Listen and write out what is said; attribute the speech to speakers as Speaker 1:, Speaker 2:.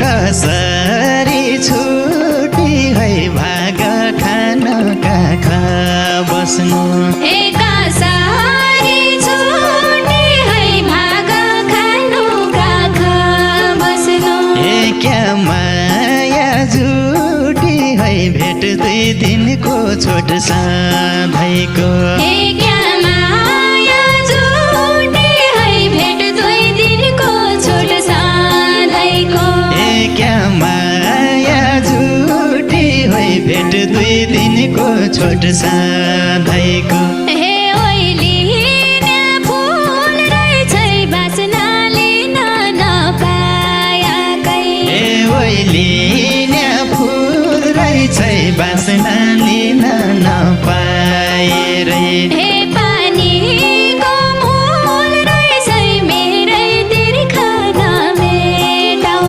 Speaker 1: कसरी छुटी है भाग खान काखा बस्नु
Speaker 2: कसरी छुटी है भाग खानु काखा बस्नु
Speaker 1: क्या माया जुटी है भेट 2 दिनको छोट साधैको
Speaker 2: क्या माया जुटी है भेट 2 दिनको छोट साधैको
Speaker 1: क्या माया जुटी है भेट 2 दिनको छोट साधैको
Speaker 2: हे ओइलिने फुल रहेछ बासना लिन नपाएकै
Speaker 1: ए ओइलिने फुल रहेछ बासना